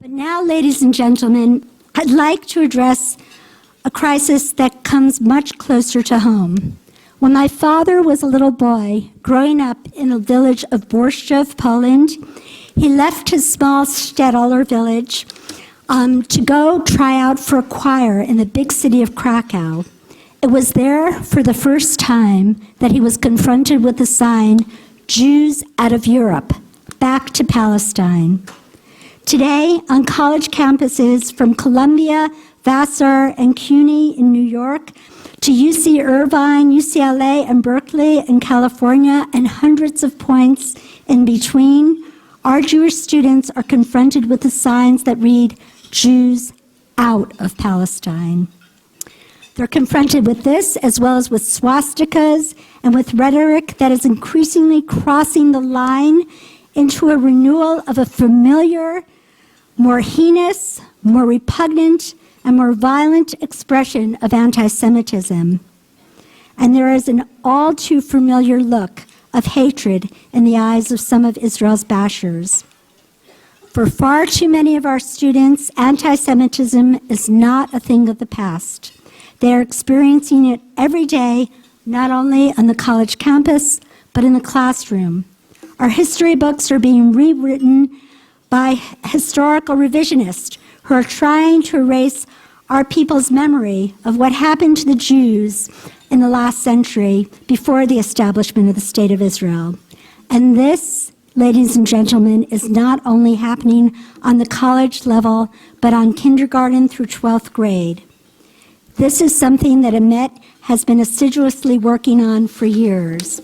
But now, ladies and gentlemen, I'd like to address a crisis that comes much closer to home. When my father was a little boy, growing up in a village of Borschtov, Poland, he left his small shtetl village to go try out for a choir in the big city of Krakow. It was there for the first time that he was confronted with the sign, Jews out of Europe, back to Palestine. Today, on college campuses from Columbia, Vassar, and CUNY in New York, to UC Irvine, UCLA, and Berkeley in California, and hundreds of points in between, our Jewish students are confronted with the signs that read, Jews out of Palestine. They're confronted with this, as well as with swastikas and with rhetoric that is increasingly crossing the line into a renewal of a familiar, more heinous, more repugnant, and more violent expression of anti-Semitism. And there is an all too familiar look of hatred in the eyes of some of Israel's bashers. For far too many of our students, anti-Semitism is not a thing of the past. They are experiencing it every day, not only on the college campus, but in the classroom. Our history books are being rewritten by historical revisionists who are trying to erase our people's memory of what happened to the Jews in the last century before the establishment of the State of Israel. And this, ladies and gentlemen, is not only happening on the college level, but on kindergarten through 12th grade. This is something that EMET has been assiduously working on for years.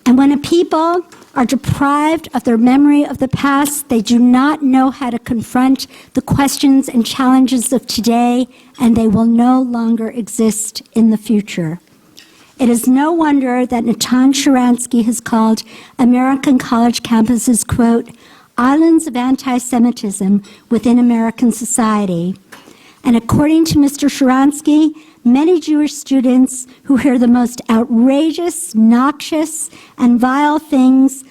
And when a people are deprived of their memory of the past, they do not know how to confront the questions and challenges of today, and they will no longer exist in the future. It is no wonder that Natan Sharansky has called American college campuses, quote, islands of anti-Semitism within American society. And according to Mr. Sharansky, many Jewish students who hear the most outrageous, noxious, and vile things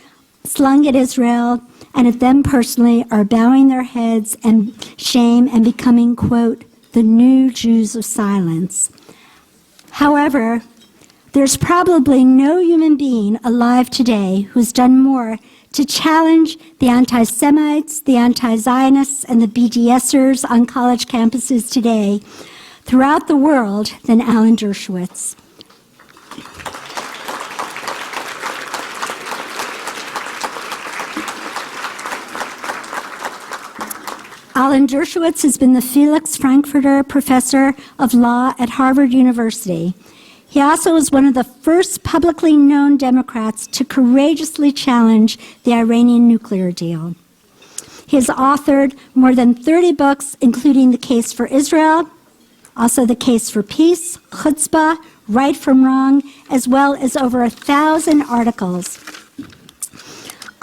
slung at Israel and at them personally are bowing their heads in shame and becoming, quote, the new Jews of silence. However, there's probably no human being alive today who's done more to challenge the anti-Semites, the anti-Zionists, and the BDSers on college campuses today throughout the world than Alan Dershowitz. Alan Dershowitz has been the Felix Frankfurter Professor of Law at Harvard University. He also was one of the first publicly known Democrats to courageously challenge the Iranian nuclear deal. He has authored more than 30 books, including The Case for Israel, also The Case for Peace, Chutzpah, Right from Wrong, as well as over 1,000 articles.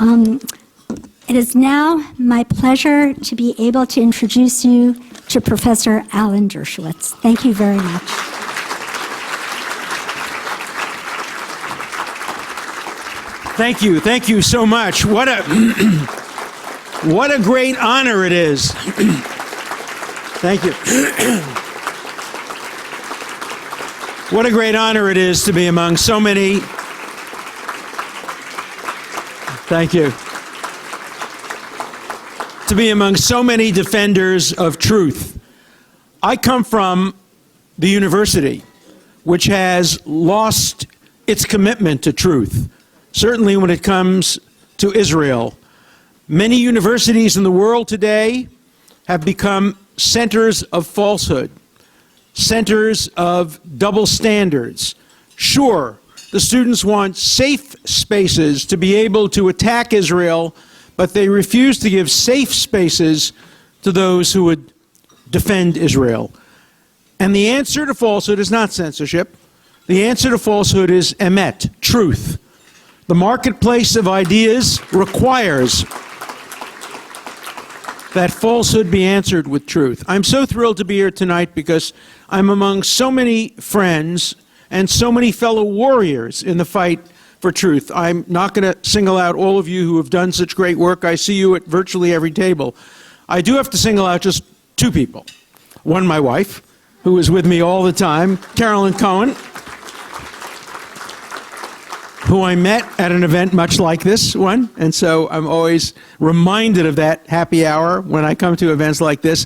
It is now my pleasure to be able to introduce you to Professor Alan Dershowitz. Thank you very much. Thank you so much. What a great honor it is. Thank you. What a great honor it is to be among so many. Thank you. To be among so many defenders of truth. I come from the university, which has lost its commitment to truth. Certainly when it comes to Israel. Many universities in the world today have become centers of falsehood, centers of double standards. Sure, the students want safe spaces to be able to attack Israel, but they refuse to give safe spaces to those who would defend Israel. And the answer to falsehood is not censorship. The answer to falsehood is EMET, truth. The marketplace of ideas requires that falsehood be answered with truth. I'm so thrilled to be here tonight because I'm among so many friends and so many fellow warriors in the fight for truth. I'm not going to single out all of you who have done such great work. I see you at virtually every table. I do have to single out just two people. One, my wife, who is with me all the time, Carolyn Cohen, who I met at an event much like this one, and so I'm always reminded of that happy hour when I come to events like this.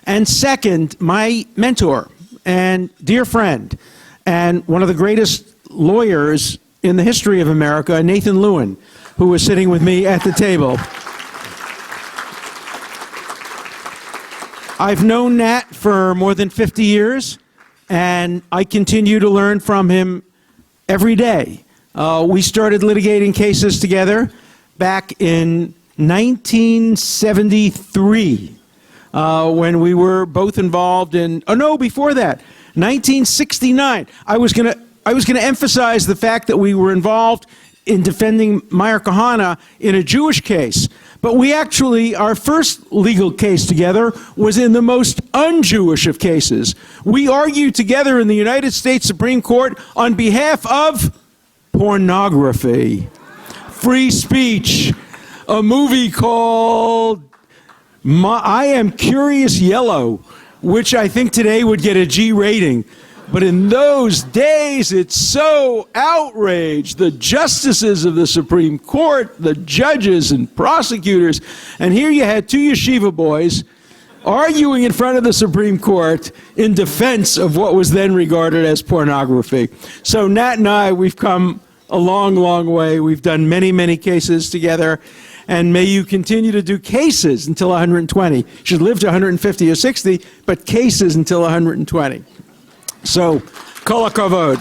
And second, my mentor and dear friend, and one of the greatest lawyers in the history of America, Nathan Lewin, who was sitting with me at the table. I've known Nat for more than 50 years, and I continue to learn from him every day. We started litigating cases together back in 1973 when we were both involved in, before that, 1969. I was going to emphasize the fact that we were involved in defending Meir Kahane in a Jewish case. But we actually, our first legal case together was in the most un-Jewish of cases. We argued together in the United States Supreme Court on behalf of pornography, free speech, a movie called I Am Curious Yellow, which I think today would get a G rating. But in those days, it's so outraged. The justices of the Supreme Court, the judges and prosecutors, and here you had two yeshiva boys arguing in front of the Supreme Court in defense of what was then regarded as pornography. So Nat and I, we've come a long, long way. We've done many, many cases together. And may you continue to do cases until 120. You should live to 150 or 60, but cases until 120. So, kol hakavod.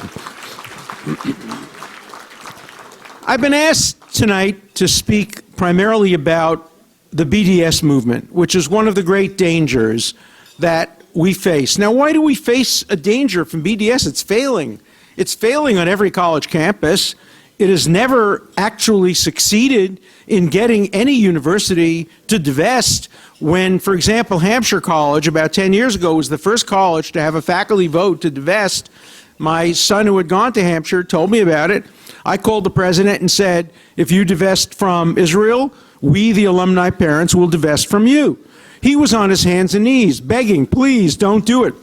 I've been asked tonight to speak primarily about the BDS movement, which is one of the great dangers that we face. Now, why do we face a danger from BDS? It's failing. It's failing on every college campus. It has never actually succeeded in getting any university to divest when, for example, Hampshire College, about 10 years ago, was the first college to have a faculty vote to divest. My son, who had gone to Hampshire, told me about it. I called the president and said, if you divest from Israel, we, the alumni parents, will divest from you. He was on his hands and knees, begging, please don't do it.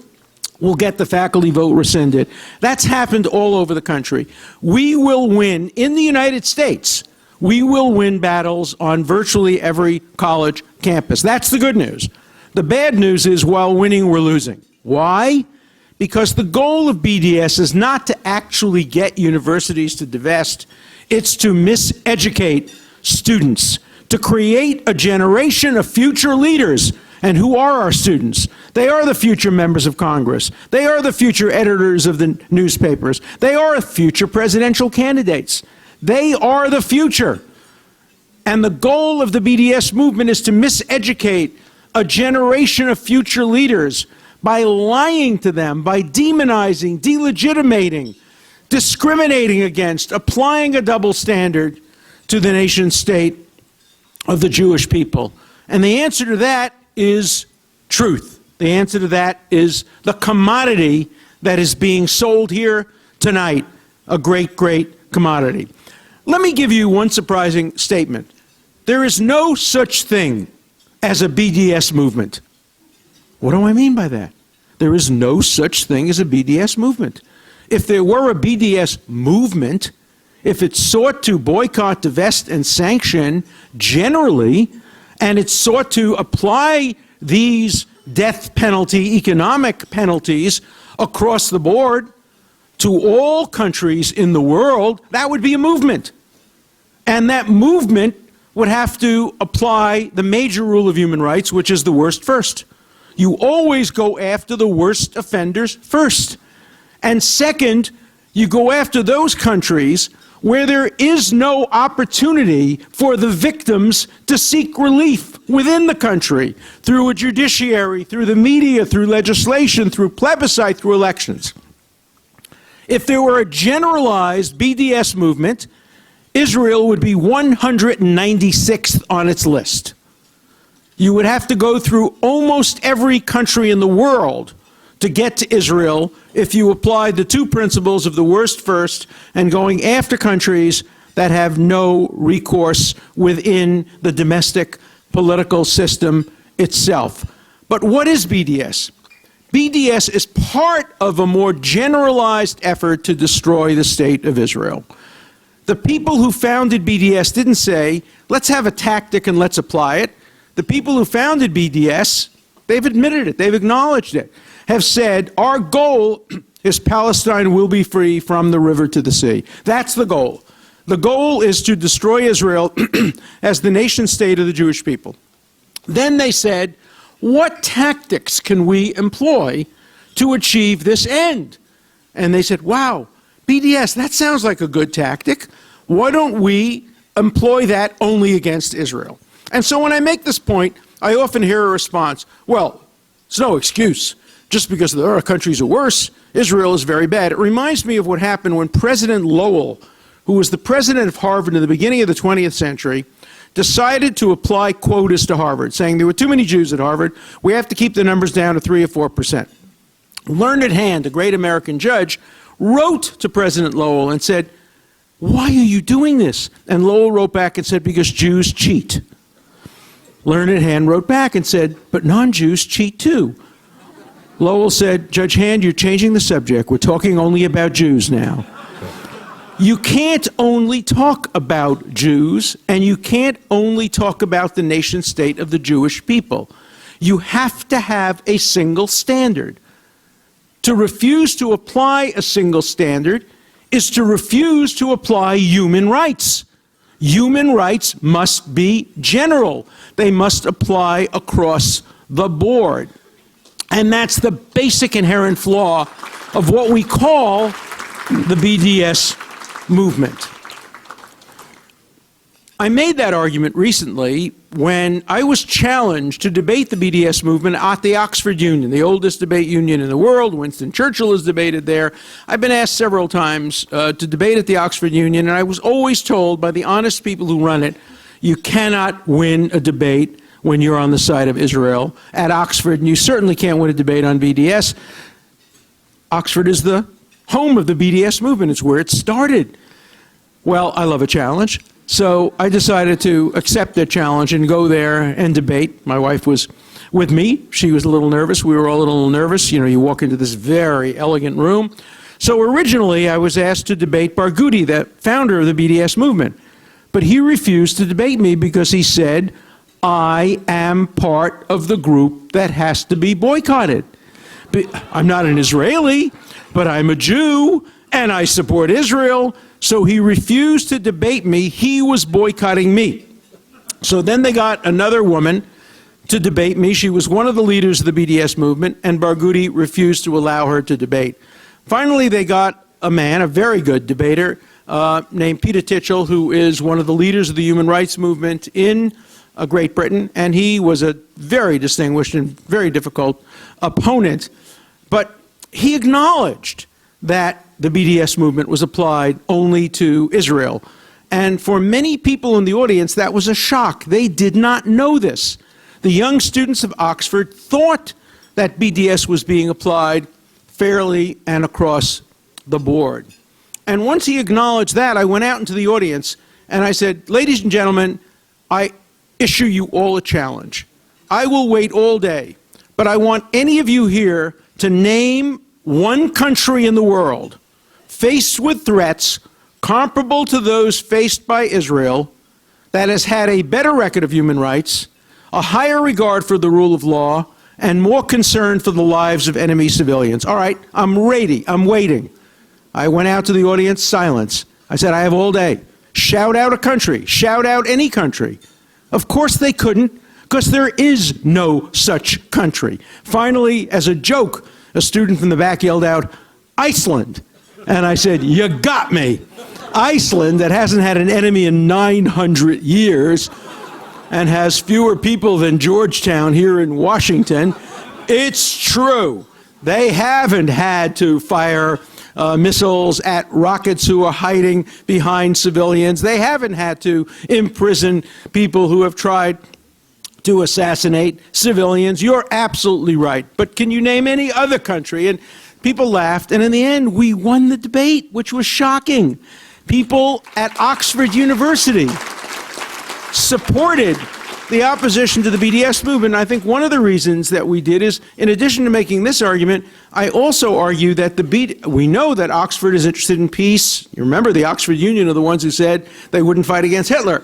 We'll get the faculty vote rescinded. That's happened all over the country. We will win in the United States. We will win battles on virtually every college campus. That's the good news. The bad news is while winning, we're losing. Why? Because the goal of BDS is not to actually get universities to divest. It's to miseducate students, to create a generation of future leaders. And who are our students? They are the future members of Congress. They are the future editors of the newspapers. They are future presidential candidates. They are the future. And the goal of the BDS movement is to miseducate a generation of future leaders by lying to them, by demonizing, delegitimating, discriminating against, applying a double standard to the nation state of the Jewish people. And the answer to that is truth. The answer to that is the commodity that is being sold here tonight, a great, great commodity. Let me give you one surprising statement. There is no such thing as a BDS movement. What do I mean by that? There is no such thing as a BDS movement. If there were a BDS movement, if it sought to boycott, divest, and sanction generally, and it sought to apply these death penalty, economic penalties across the board to all countries in the world, that would be a movement. And that movement would have to apply the major rule of human rights, which is the worst first. You always go after the worst offenders first. And second, you go after those countries where there is no opportunity for the victims to seek relief within the country through a judiciary, through the media, through legislation, through plebiscite, through elections. If there were a generalized BDS movement, Israel would be 196th on its list. You would have to go through almost every country in the world to get to Israel if you applied the two principles of the worst first and going after countries that have no recourse within the domestic political system itself. But what is BDS? BDS is part of a more generalized effort to destroy the state of Israel. The people who founded BDS didn't say, let's have a tactic and let's apply it. The people who founded BDS, they've admitted it, they've acknowledged it, have said, our goal is Palestine will be free from the river to the sea. That's the goal. The goal is to destroy Israel as the nation state of the Jewish people. Then they said, what tactics can we employ to achieve this end? And they said, wow, BDS, that sounds like a good tactic. Why don't we employ that only against Israel? And so when I make this point, I often hear a response, well, it's no excuse. Just because there are countries who are worse, Israel is very bad. It reminds me of what happened when President Lowell, who was the president of Harvard in the beginning of the 20th century, decided to apply quotas to Harvard, saying there were too many Jews at Harvard, we have to keep the numbers down to 3 or 4%. Learned Hand, a great American judge, wrote to President Lowell and said, why are you doing this? And Lowell wrote back and said, because Jews cheat. Learned Hand wrote back and said, but non-Jews cheat too. Lowell said, Judge Hand, you're changing the subject. We're talking only about Jews now. You can't only talk about Jews, and you can't only talk about the nation state of the Jewish people. You have to have a single standard. To refuse to apply a single standard is to refuse to apply human rights. Human rights must be general. They must apply across the board. And that's the basic inherent flaw of what we call the BDS movement. I made that argument recently when I was challenged to debate the BDS movement at the Oxford Union, the oldest debate union in the world. Winston Churchill has debated there. I've been asked several times to debate at the Oxford Union, and I was always told by the honest people who run it, you cannot win a debate when you're on the side of Israel at Oxford, and you certainly can't win a debate on BDS. Oxford is the home of the BDS movement. It's where it started. Well, I love a challenge, so I decided to accept the challenge and go there and debate. My wife was with me. She was a little nervous. We were all a little nervous. You know, you walk into this very elegant room. So originally, I was asked to debate Barghouti, the founder of the BDS movement. But he refused to debate me because he said, I am part of the group that has to be boycotted. I'm not an Israeli, but I'm a Jew, and I support Israel. So he refused to debate me. He was boycotting me. So then they got another woman to debate me. She was one of the leaders of the BDS movement, and Barghouti refused to allow her to debate. Finally, they got a man, a very good debater, named Peter Tichel, who is one of the leaders of the human rights movement in Great Britain, and he was a very distinguished and very difficult opponent. But he acknowledged that the BDS movement was applied only to Israel. And for many people in the audience, that was a shock. They did not know this. The young students of Oxford thought that BDS was being applied fairly and across the board. And once he acknowledged that, I went out into the audience and I said, ladies and gentlemen, I issue you all a challenge. I will wait all day, but I want any of you here to name one country in the world faced with threats comparable to those faced by Israel that has had a better record of human rights, a higher regard for the rule of law, and more concern for the lives of enemy civilians. All right, I'm ready. I'm waiting. I went out to the audience, silence. I said, I have all day. Shout out a country. Shout out any country. Of course they couldn't, because there is no such country. Finally, as a joke, a student from the back yelled out, Iceland. And I said, you got me. Iceland, that hasn't had an enemy in 900 years and has fewer people than Georgetown here in Washington, it's true. They haven't had to fire missiles at rockets who are hiding behind civilians. They haven't had to imprison people who have tried to assassinate civilians. You're absolutely right. But can you name any other country? And people laughed, and in the end, we won the debate, which was shocking. People at Oxford University supported the opposition to the BDS movement. I think one of the reasons that we did is, in addition to making this argument, I also argue that we know that Oxford is interested in peace. You remember the Oxford Union are the ones who said they wouldn't fight against Hitler.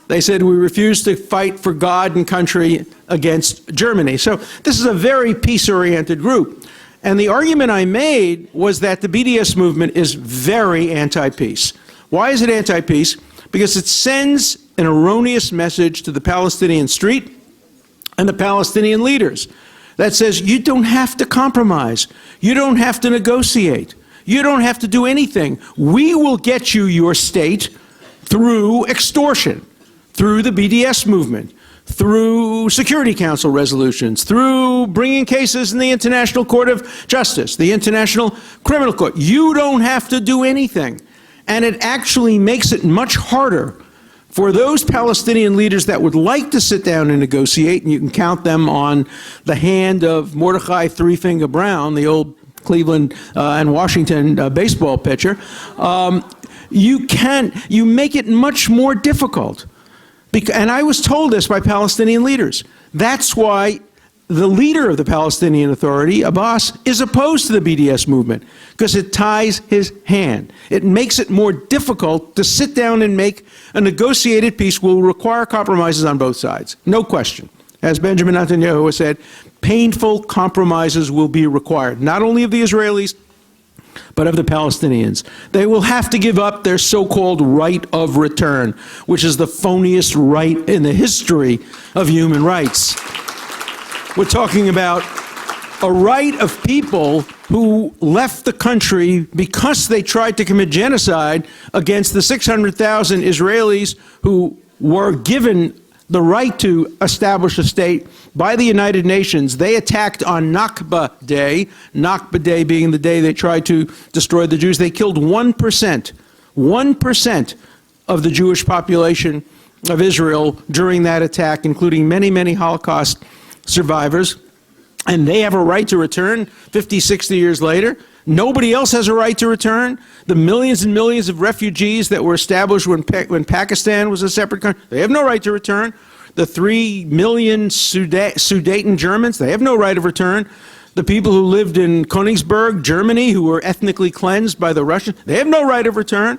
They said we refuse to fight for God and country against Germany. So this is a very peace-oriented group. And the argument I made was that the BDS movement is very anti-peace. Why is it anti-peace? Because it sends an erroneous message to the Palestinian street and the Palestinian leaders that says you don't have to compromise, you don't have to negotiate, you don't have to do anything. We will get you your state through extortion, through the BDS movement, through Security Council resolutions, through bringing cases in the International Court of Justice, the International Criminal Court. You don't have to do anything. And it actually makes it much harder for those Palestinian leaders that would like to sit down and negotiate, and you can count them on the hand of Mordecai Three-Finger Brown, the old Cleveland and Washington baseball pitcher. You make it much more difficult. And I was told this by Palestinian leaders. That's why the leader of the Palestinian Authority, Abbas, is opposed to the BDS movement, because it ties his hand. It makes it more difficult to sit down and make a negotiated peace will require compromises on both sides. No question. As Benjamin Netanyahu has said, painful compromises will be required, not only of the Israelis, but of the Palestinians. They will have to give up their so-called right of return, which is the phoniest right in the history of human rights. We're talking about a right of people who left the country because they tried to commit genocide against the 600,000 Israelis who were given the right to establish a state by the United Nations. They attacked on Nakba Day being the day they tried to destroy the Jews. They killed 1% of the Jewish population of Israel during that attack, including many, many Holocaust survivors. And they have a right to return 50, 60 years later. Nobody else has a right to return. The millions and millions of refugees that were established when Pakistan was a separate country, they have no right to return. The 3 million Sudeten Germans, they have no right of return. The people who lived in Königsberg, Germany, who were ethnically cleansed by the Russians, they have no right of return.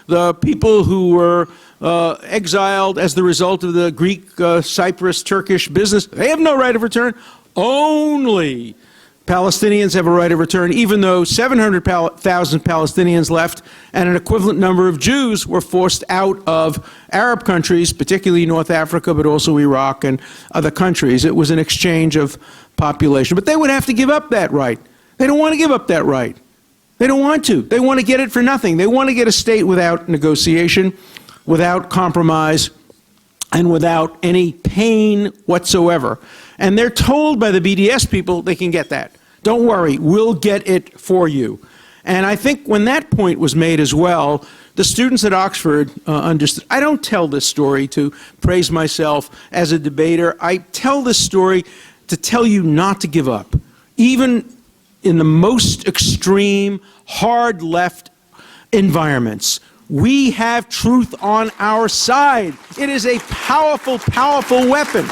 The people who were exiled as the result of the Greek, Cyprus, Turkish business, they have no right of return. Only Palestinians have a right of return, even though 700,000 Palestinians left and an equivalent number of Jews were forced out of Arab countries, particularly North Africa, but also Iraq and other countries. It was an exchange of population. But they would have to give up that right. They don't want to give up that right. They don't want to. They want to get it for nothing. They want to get a state without negotiation, without compromise, and without any pain whatsoever. And they're told by the BDS people they can get that. Don't worry, we'll get it for you. And I think when that point was made as well, the students at Oxford understood. I don't tell this story to praise myself as a debater. I tell this story to tell you not to give up. Even in the most extreme, hard left environments, we have truth on our side. It is a powerful, powerful weapon.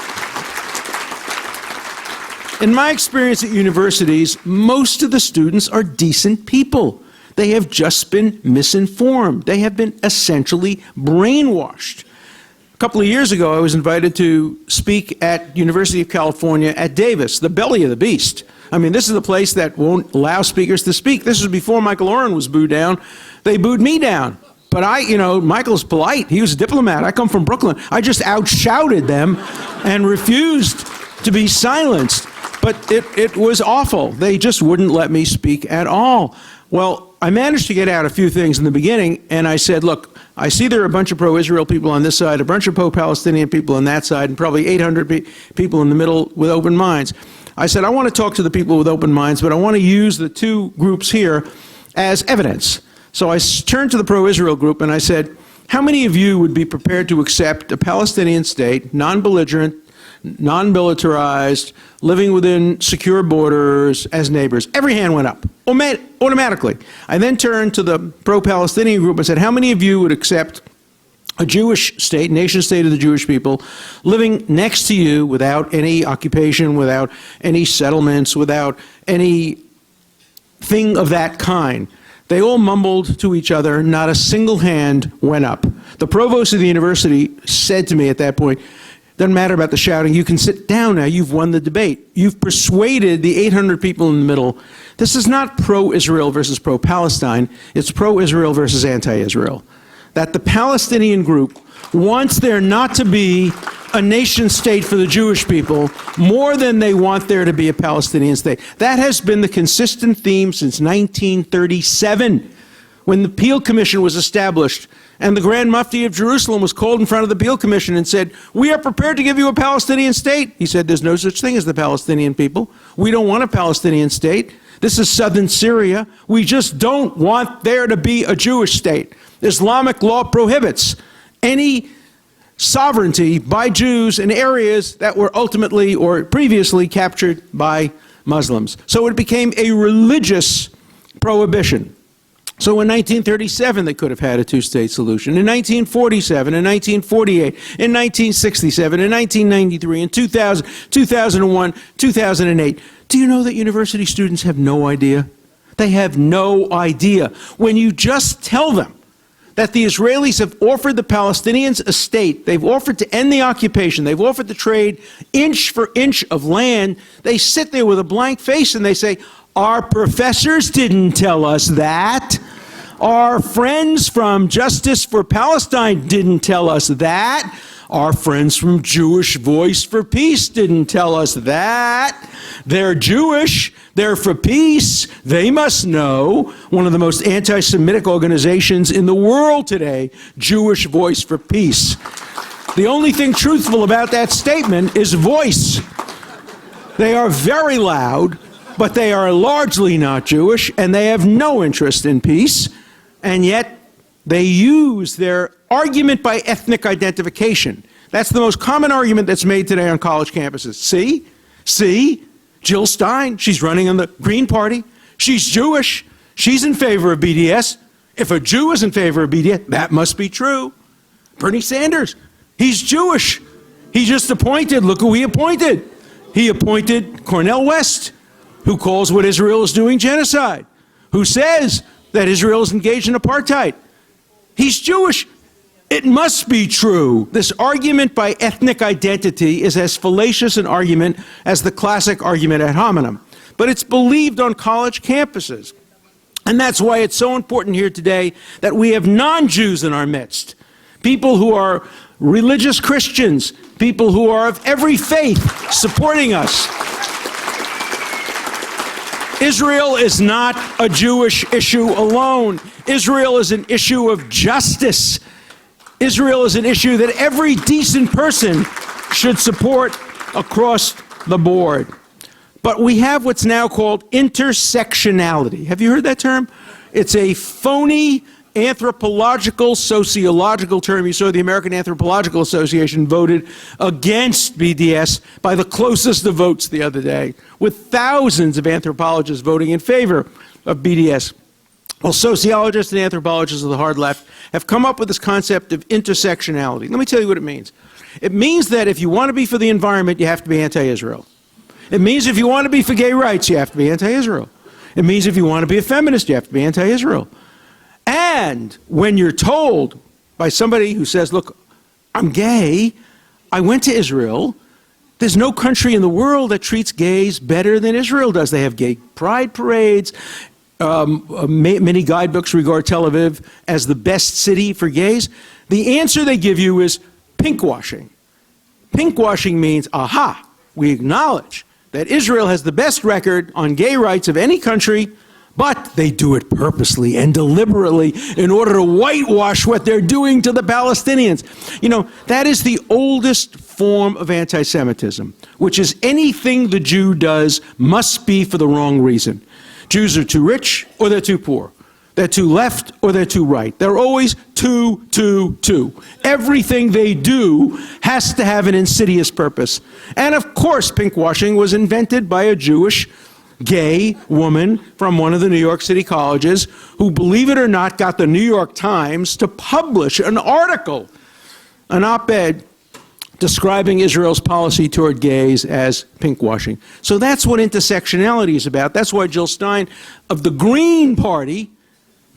In my experience at universities, most of the students are decent people. They have just been misinformed. They have been essentially brainwashed. A couple of years ago, I was invited to speak at University of California at Davis, the belly of the beast. I mean, this is the place that won't allow speakers to speak. This was before Michael Oren was booed down. They booed me down. But Michael's polite. He was a diplomat. I come from Brooklyn. I just outshouted them and refused to be silenced. But it was awful. They just wouldn't let me speak at all. Well, I managed to get out a few things in the beginning, and I said, look, I see there are a bunch of pro-Israel people on this side, a bunch of pro-Palestinian people on that side, and probably 800 people in the middle with open minds. I said, I want to talk to the people with open minds, but I want to use the two groups here as evidence. So I turned to the pro-Israel group, and I said, how many of you would be prepared to accept a Palestinian state, non-belligerent, non-militarized, living within secure borders as neighbors. Every hand went up, automatically. I then turned to the pro-Palestinian group and said, how many of you would accept a Jewish state, nation state of the Jewish people, living next to you without any occupation, without any settlements, without any thing of that kind? They all mumbled to each other. Not a single hand went up. The provost of the university said to me at that point, doesn't matter about the shouting, you can sit down now, you've won the debate. You've persuaded the 800 people in the middle. This is not pro-Israel versus pro-Palestine, it's pro-Israel versus anti-Israel. That the Palestinian group wants there not to be a nation state for the Jewish people more than they want there to be a Palestinian state. That has been the consistent theme since 1937, when the Peel Commission was established, and the Grand Mufti of Jerusalem was called in front of the Peel Commission and said, we are prepared to give you a Palestinian state. He said, there's no such thing as the Palestinian people. We don't want a Palestinian state. This is southern Syria. We just don't want there to be a Jewish state. Islamic law prohibits any sovereignty by Jews in areas that were ultimately or previously captured by Muslims. So it became a religious prohibition. So in 1937, they could have had a two-state solution. In 1947, in 1948, in 1967, in 1993, in 2000, 2001, 2008. Do you know that university students have no idea? They have no idea. When you just tell them that the Israelis have offered the Palestinians a state, they've offered to end the occupation, they've offered to trade inch for inch of land, they sit there with a blank face and they say, our professors didn't tell us that. Our friends from Justice for Palestine didn't tell us that. Our friends from Jewish Voice for Peace didn't tell us that. They're Jewish, they're for peace, they must know. One of the most anti-Semitic organizations in the world today, Jewish Voice for Peace. The only thing truthful about that statement is voice. They are very loud, but they are largely not Jewish, and they have no interest in peace, and yet they use their argument by ethnic identification. That's the most common argument that's made today on college campuses. See, Jill Stein, she's running on the Green Party. She's Jewish. She's in favor of BDS. If a Jew is in favor of BDS, that must be true. Bernie Sanders, he's Jewish. He just appointed, look who he appointed. He appointed Cornel West, who calls what Israel is doing genocide, who says that Israel is engaged in apartheid. He's Jewish. It must be true. This argument by ethnic identity is as fallacious an argument as the classic argument ad hominem. But it's believed on college campuses. And that's why it's so important here today that we have non-Jews in our midst. People who are religious Christians, people who are of every faith supporting us. Israel is not a Jewish issue alone. Israel is an issue of justice. Israel is an issue that every decent person should support across the board. But we have what's now called intersectionality. Have you heard that term? It's a phony anthropological, sociological term. You saw the American Anthropological Association voted against BDS by the closest of votes the other day, with thousands of anthropologists voting in favor of BDS. Well, sociologists and anthropologists of the hard left have come up with this concept of intersectionality. Let me tell you what it means. It means that if you want to be for the environment, you have to be anti-Israel. It means if you want to be for gay rights, you have to be anti-Israel. It means if you want to be a feminist, you have to be anti-Israel. And when you're told by somebody who says, look, I'm gay, I went to Israel, there's no country in the world that treats gays better than Israel does. They have gay pride parades. Many guidebooks regard Tel Aviv as the best city for gays. The answer they give you is pinkwashing. Pinkwashing means, aha, we acknowledge that Israel has the best record on gay rights of any country, but they do it purposely and deliberately in order to whitewash what they're doing to the Palestinians. You know, that is the oldest form of anti-Semitism, which is anything the Jew does must be for the wrong reason. Jews are too rich or they're too poor. They're too left or they're too right. They're always two. Everything they do has to have an insidious purpose. And of course, pinkwashing was invented by a Jewish gay woman from one of the New York City colleges who, believe it or not, got the New York Times to publish an article, an op-ed, describing Israel's policy toward gays as pinkwashing. So that's what intersectionality is about. That's why Jill Stein of the Green Party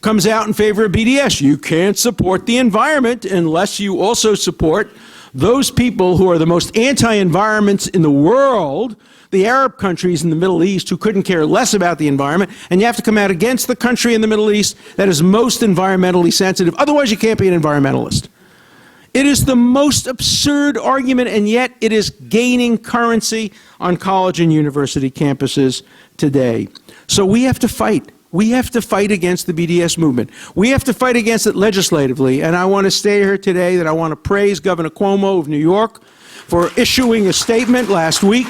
comes out in favor of BDS. You can't support the environment unless you also support those people who are the most anti-environments in the world, the Arab countries in the Middle East who couldn't care less about the environment, and you have to come out against the country in the Middle East that is most environmentally sensitive. Otherwise, you can't be an environmentalist. It is the most absurd argument, and yet it is gaining currency on college and university campuses today. So we have to fight. We have to fight against the BDS movement. We have to fight against it legislatively, and I want to stay here today that I want to praise Governor Cuomo of New York for issuing a statement last week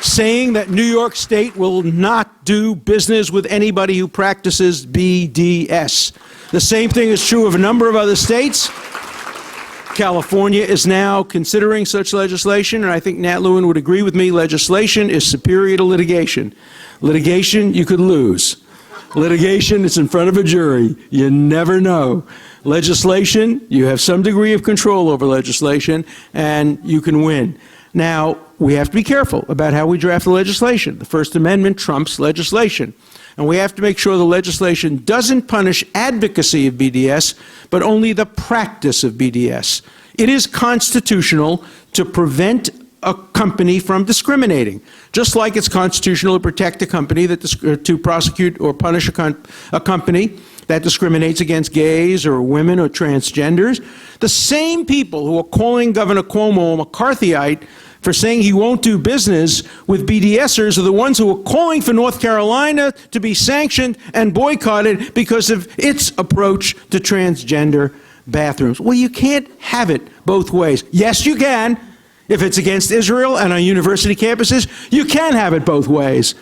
saying that New York State will not do business with anybody who practices BDS. The same thing is true of a number of other states. California is now considering such legislation, and I think Nat Lewin would agree with me, legislation is superior to litigation. Litigation, you could lose. Litigation, it's in front of a jury. You never know. Legislation, you have some degree of control over legislation, and you can win. Now, we have to be careful about how we draft the legislation. The First Amendment trumps legislation. And we have to make sure the legislation doesn't punish advocacy of BDS, but only the practice of BDS. It is constitutional to prevent a company from discriminating, just like it's constitutional to protect a company to prosecute or punish a company that discriminates against gays or women or transgenders. The same people who are calling Governor Cuomo a McCarthyite for saying he won't do business with BDSers are the ones who are calling for North Carolina to be sanctioned and boycotted because of its approach to transgender bathrooms. Well, you can't have it both ways. Yes, you can. If it's against Israel and on university campuses, you can have it both ways.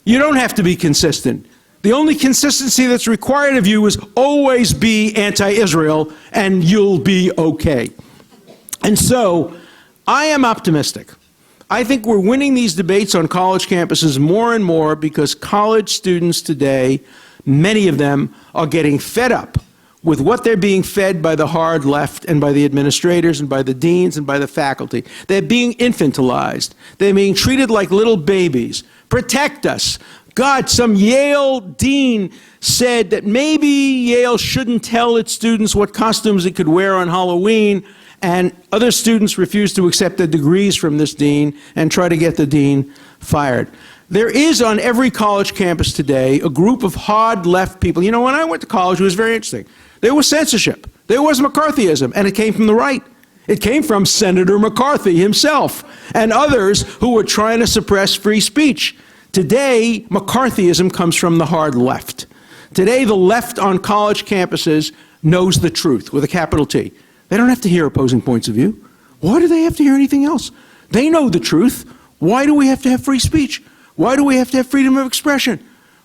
You don't have to be consistent. The only consistency that's required of you is always be anti-Israel, and you'll be okay. And so, I am optimistic. I think we're winning these debates on college campuses more and more because college students today, many of them, are getting fed up with what they're being fed by the hard left and by the administrators and by the deans and by the faculty. They're being infantilized. They're being treated like little babies. Protect us. God, some Yale dean said that maybe Yale shouldn't tell its students what costumes it could wear on Halloween, and other students refused to accept their degrees from this dean and try to get the dean fired. There is on every college campus today a group of hard left people. You know, when I went to college, it was very interesting. There was censorship. There was McCarthyism, and it came from the right. It came from Senator McCarthy himself and others who were trying to suppress free speech. Today, McCarthyism comes from the hard left. Today, the left on college campuses knows the truth with a capital T. They don't have to hear opposing points of view. Why do they have to hear anything else? They know the truth. Why do we have to have free speech? Why do we have to have freedom of expression?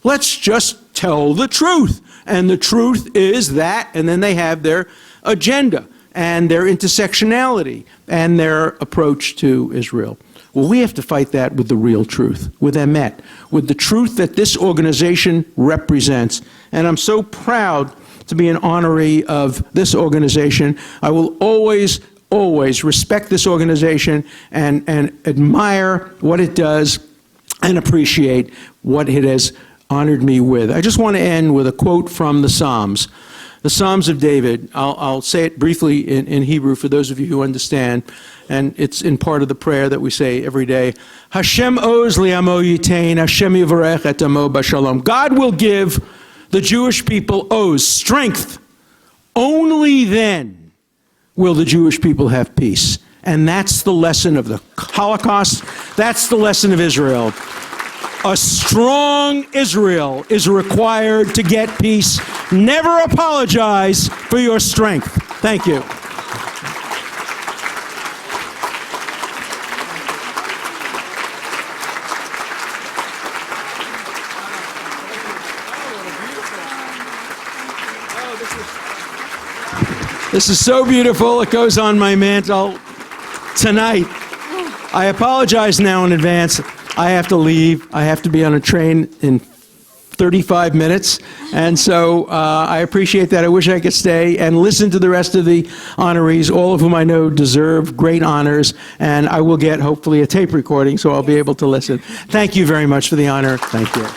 Let's just tell the truth. And the truth is that, and then they have their agenda and their intersectionality and their approach to Israel. Well, we have to fight that with the real truth, with EMET, with the truth that this organization represents. And I'm so proud to be an honoree of this organization. I will always, always respect this organization and admire what it does and appreciate what it has honored me with. I just want to end with a quote from the Psalms. The Psalms of David. I'll say it briefly in Hebrew for those of you who understand, and it's in part of the prayer that we say every day. Hashem oz li'amo yitain, Hashem yivarech et amo b'shalom. God will give the Jewish people oz, strength. Only then will the Jewish people have peace. And that's the lesson of the Holocaust. That's the lesson of Israel. A strong Israel is required to get peace. Never apologize for your strength. Thank you. This is so beautiful. It goes on my mantle tonight. I apologize now in advance. I have to leave. I have to be on a train in 35 minutes. And so I appreciate that. I wish I could stay and listen to the rest of the honorees, all of whom I know deserve great honors. And I will get, hopefully, a tape recording, so I'll be able to listen. Thank you very much for the honor. Thank you.